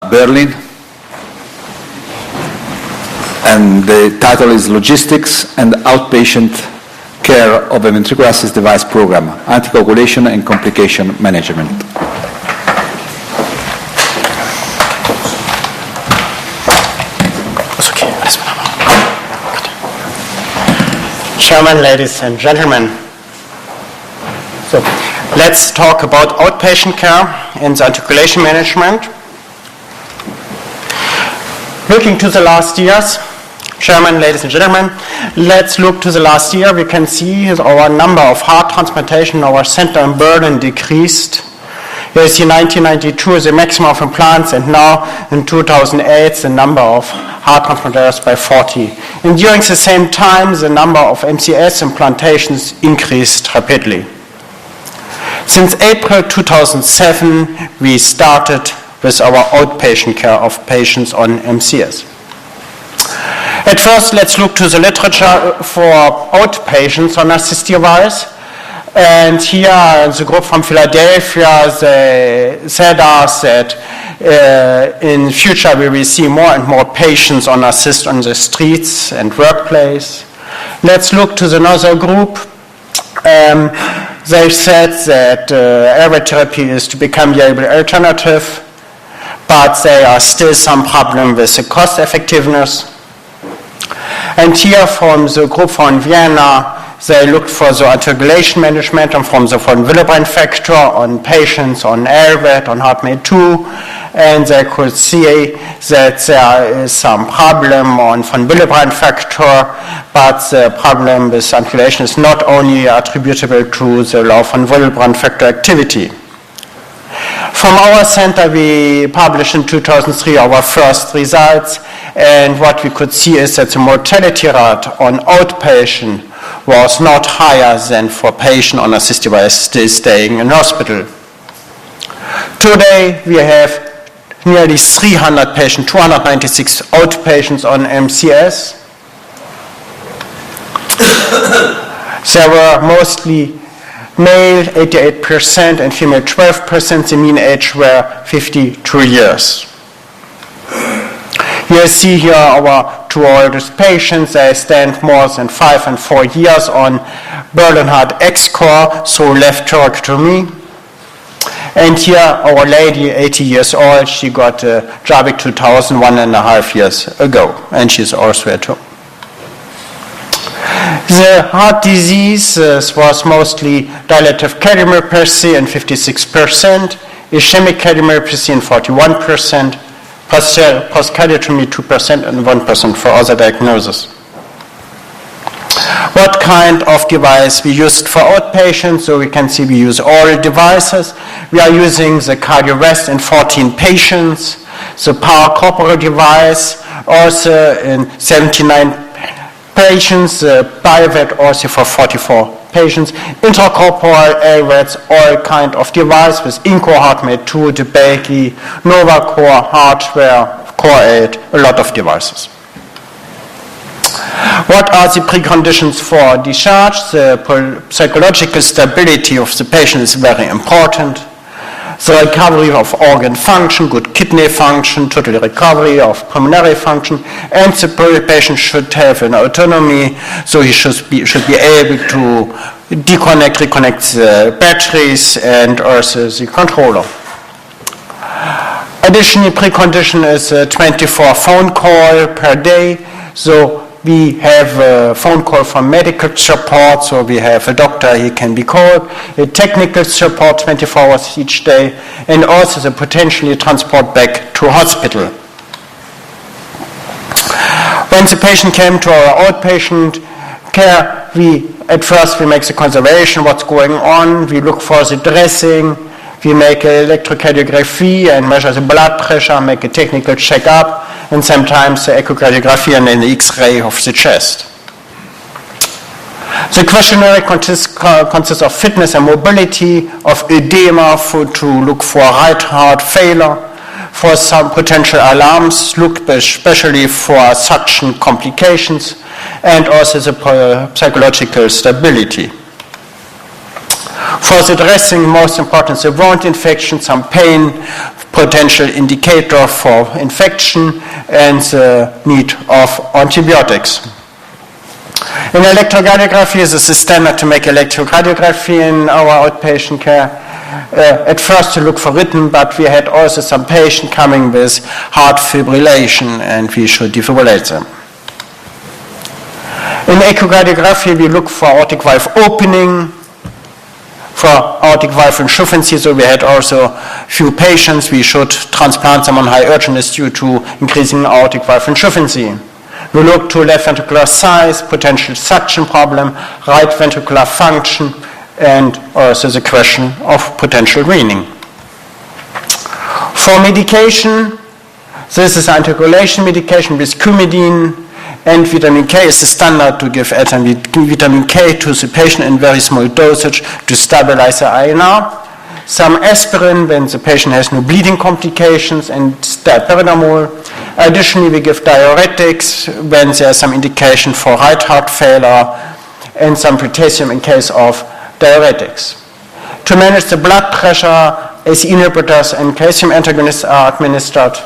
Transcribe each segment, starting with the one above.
Berlin, and the title is Logistics and Outpatient Care of a Ventricular Assist Device Program, Anticoagulation and Complication Management. Chairman, ladies and gentlemen. So let's talk about outpatient care and the anticoagulation management. Looking to the last years, Chairman, ladies and gentlemen, let's look to the last year. We can see our number of heart transplantation in our center in Berlin decreased. You see 1992 is the maximum of implants, and now in 2008 the number of heart transplantations by 40. And during the same time the number of MCS implantations increased rapidly. Since April 2007 we started with our outpatient care of patients on MCS. At first let's look to the literature for outpatients on assist device. And here, the group from Philadelphia, they said us that in future we will see more and more patients on assist on the streets and workplace. Let's look to another group. They said that airway therapy is to become the alternative, but there are still some problem with the cost effectiveness. And here from the group from Vienna, they looked for the anticoagulation management and from the von Willebrand factor on patients on LVAD, on HeartMate 2, and they could see that there is some problem on von Willebrand factor, but the problem with anticoagulation is not only attributable to the low von Willebrand factor activity. From our center, we published in 2003 our first results, and what we could see is that the mortality rate on outpatient was not higher than for patient on assist device still staying in hospital. Today, we have nearly 300 patients, 296 outpatients on MCS. There were mostly male 88% and female 12%. The mean age were 52 years. You see here our two oldest patients. They stand more than 5 and 4 years on Berlin Heart X-core, so left thoracotomy. And here our lady, 80 years old, she got Jarvik 2000 1.5 years ago, and she's also at home. The heart disease was mostly dilative cardiomyopathy in 56%, ischemic cardiomyopathy in 41%, post-cardiotomy 2% and 1% for other diagnoses. What kind of device we used for outpatients? So we can see we use all devices. We are using the CardioVest in 14 patients, the paracorporal device also in 79 patients, BioVAD also for 44 patients, intracorporeal LVADs, all kind of device with InCore, HeartMate 2, DeBakey, NovaCore, hardware, Core 8, a lot of devices. What are the preconditions for discharge? The psychological stability of the patient is very important. The recovery of organ function, good kidney function, total recovery of pulmonary function, and the patient should have an autonomy, so he should be able to reconnect the batteries and also the controller. Additionally, precondition is a 24 phone call per day, so we have a phone call from medical support, so we have a doctor, he can be called, a technical support 24 hours each day, and also the potentially transport back to hospital. When the patient came to our outpatient care, at first we make the conservation, what's going on, we look for the dressing, we make an electrocardiography and measure the blood pressure, make a technical checkup, and sometimes the echocardiography and then the X-ray of the chest. The questionnaire consists of fitness and mobility, of edema to look for right heart failure, for some potential alarms, look especially for suction complications, and also the psychological stability. For the dressing, most important, the wound infection, some pain, potential indicator for infection, and the need of antibiotics. In electrocardiography, this is standard to make electrocardiography in our outpatient care. At first to look for rhythm, but we had also some patient coming with heart fibrillation, and we should defibrillate them. In echocardiography, we look for aortic valve opening, for aortic valve insufficiency, so we had also few patients. We should transplant them on high urgentness due to increasing aortic valve insufficiency. We look to left ventricular size, potential suction problem, right ventricular function, and also the question of potential weaning. For medication, this is anticoagulation medication with coumadin, and vitamin K is the standard to give vitamin K to the patient in very small dosage to stabilize the INR. Some aspirin when the patient has no bleeding complications, and dipyridamole. Additionally, we give diuretics when there is some indication for right heart failure, and some potassium in case of diuretics. To manage the blood pressure, ACE inhibitors and calcium antagonists are administered.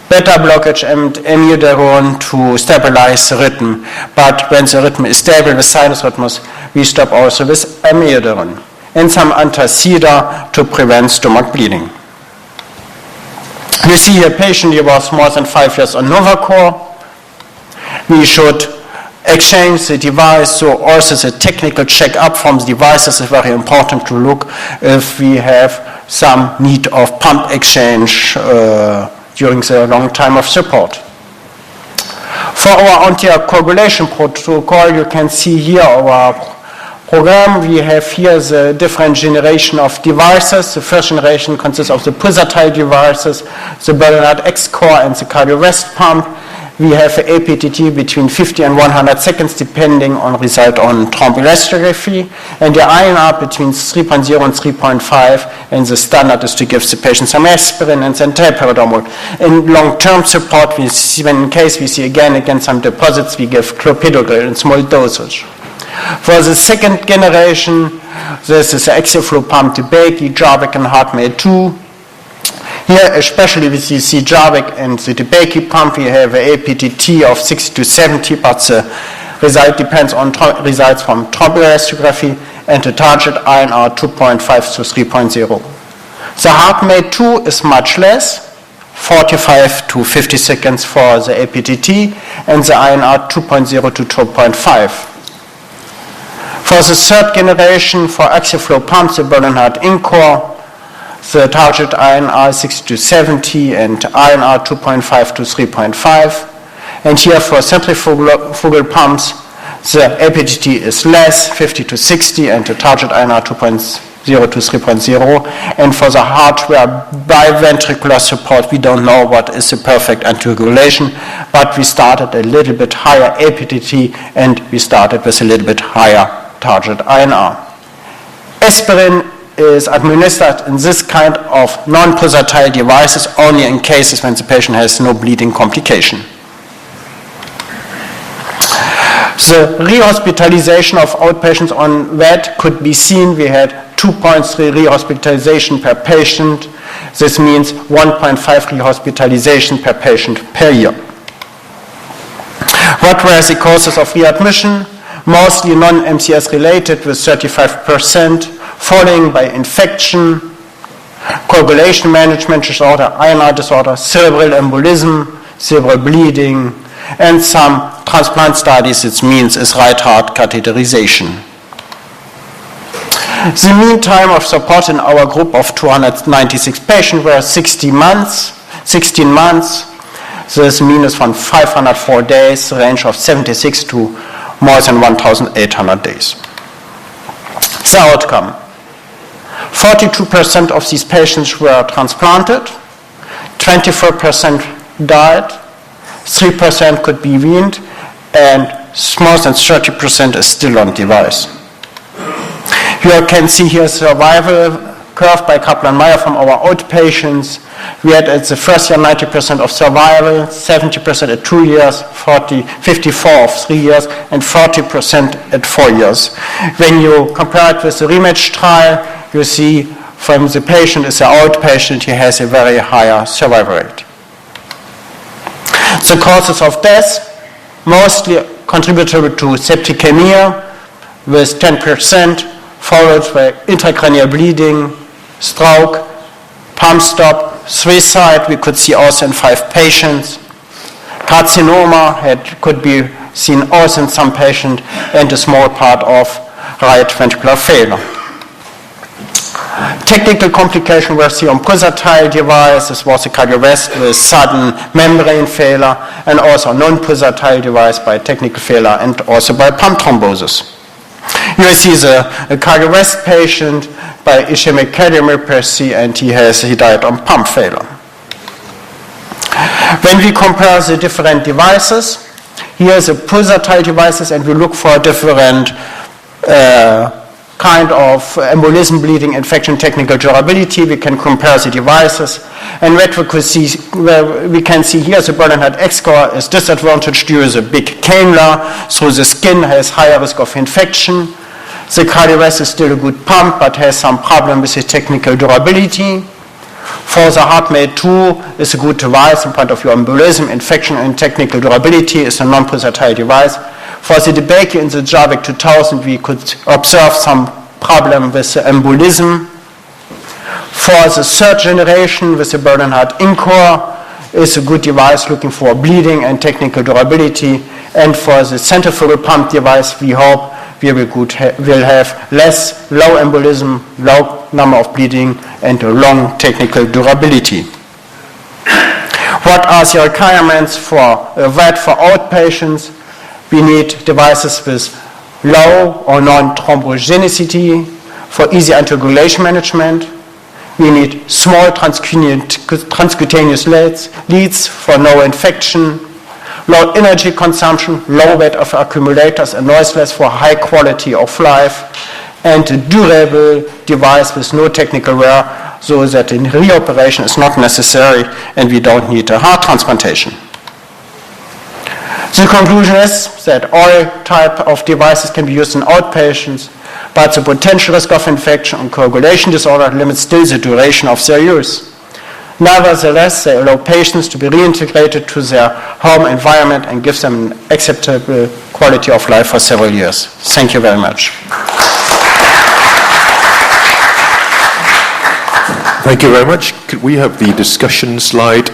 Beta blockage and amiodarone to stabilize the rhythm, but when the rhythm is stable with sinus rhythms, we stop also with amiodarone. And some antacida to prevent stomach bleeding. You see a patient who was more than 5 years on Novacor. We should exchange the device, so also the technical check-up from the devices is very important to look if we have some need of pump exchange during the long time of support. For our anticoagulation protocol, you can see here our program. We have here the different generation of devices. The first generation consists of the pulsatile devices, the Bernard X core and the cardiovest pump. We have an APTT between 50 and 100 seconds depending on result on thrombelastography, and the INR between 3.0 and 3.5, and the standard is to give the patient some aspirin and then dipyridamole. In long-term support, we see, when in case we see again some deposits, we give clopidogrel in small dosage. For the second generation, this is the Exiflow pump, the DeBakey, Jarvik, and HeartMate 2. Here, especially with the Jarvik and the DeBakey pump, we have an APTT of 60 to 70, but the result depends on results from thrombelastography, and the target INR 2.5 to 3.0. The HeartMate 2 is much less, 45 to 50 seconds for the APTT, and the INR 2.0 to 2.5. For the third generation, for Exiflow pumps, the Bernard Incor, the target INR 60 to 70 and INR 2.5 to 3.5. And here for centrifugal pumps, the APTT is less, 50 to 60, and the target INR 2.0 to 3.0. And for the hardware biventricular support, we don't know what is the perfect anticoagulation, but we started a little bit higher APTT, and we started with a little bit higher target INR. Aspirin is administered in this kind of non-pulsatile devices only in cases when the patient has no bleeding complication. The rehospitalization of outpatients on VAD could be seen. We had 2.3 rehospitalization per patient. This means 1.5 rehospitalization per patient per year. What were the causes of readmission? Mostly non-MCS related with 35%, following by infection, coagulation management disorder, INR disorder, cerebral embolism, cerebral bleeding, and some transplant studies, it means is right heart catheterization. The mean time of support in our group of 296 patients were 16 months. This mean is from 504 days, range of 76 to more than 1,800 days. The outcome. 42% of these patients were transplanted, 24% died, 3% could be weaned, and more than 30% is still on device. You can see here survival curve by Kaplan-Meier from our outpatients. We had at the first year 90% of survival, 70% at 2 years, 54 of 3 years, and 40% at 4 years. When you compare it with the rematch trial, you see from the patient is an outpatient, he has a very higher survival rate. The causes of death, mostly contributable to septicemia with 10%, followed by intracranial bleeding, stroke, pump stop, suicide, we could see also in 5 patients. Carcinoma could be seen also in some patients, and a small part of right ventricular failure. Technical complication were seen on pulsatile device. This was a cardiovascular with sudden membrane failure, and also non-pulsatile device by technical failure and also by pump thrombosis. Here see a cardiovascular patient by ischemic cardiomyopathy, and he died on pump failure. When we compare the different devices, here is a pulsatile devices, and we look for different kind of embolism, bleeding, infection, technical durability. We can compare the devices, and what we can see here, the Bernard X score is disadvantaged due to the big cannula, so the skin has higher risk of infection. The cardiovascular is still a good pump, but has some problem with the technical durability. For the HeartMate 2 is a good device in point of view embolism, infection, and technical durability. Is a non-pulsatile device. For the DeBakey in the JAVIC 2000, we could observe some problem with the embolism. For the third generation with the Bernard Incor is a good device looking for bleeding and technical durability. And for the centrifugal pump device, we hope we will have less low embolism, low number of bleeding, and a long technical durability. What are the requirements for a VAD for outpatients? We need devices with low or non-thrombogenicity for easy anticoagulation management. We need small transcutaneous leads for no infection, low energy consumption, low weight of accumulators, and noiseless for high quality of life, and a durable device with no technical wear, so that in reoperation is not necessary and we don't need a heart transplantation. The conclusion is that all type of devices can be used in outpatients, but the potential risk of infection and coagulation disorder limits still the duration of their use. Nevertheless, they allow patients to be reintegrated to their home environment and give them an acceptable quality of life for several years. Thank you very much. Thank you very much. Could we have the discussion slide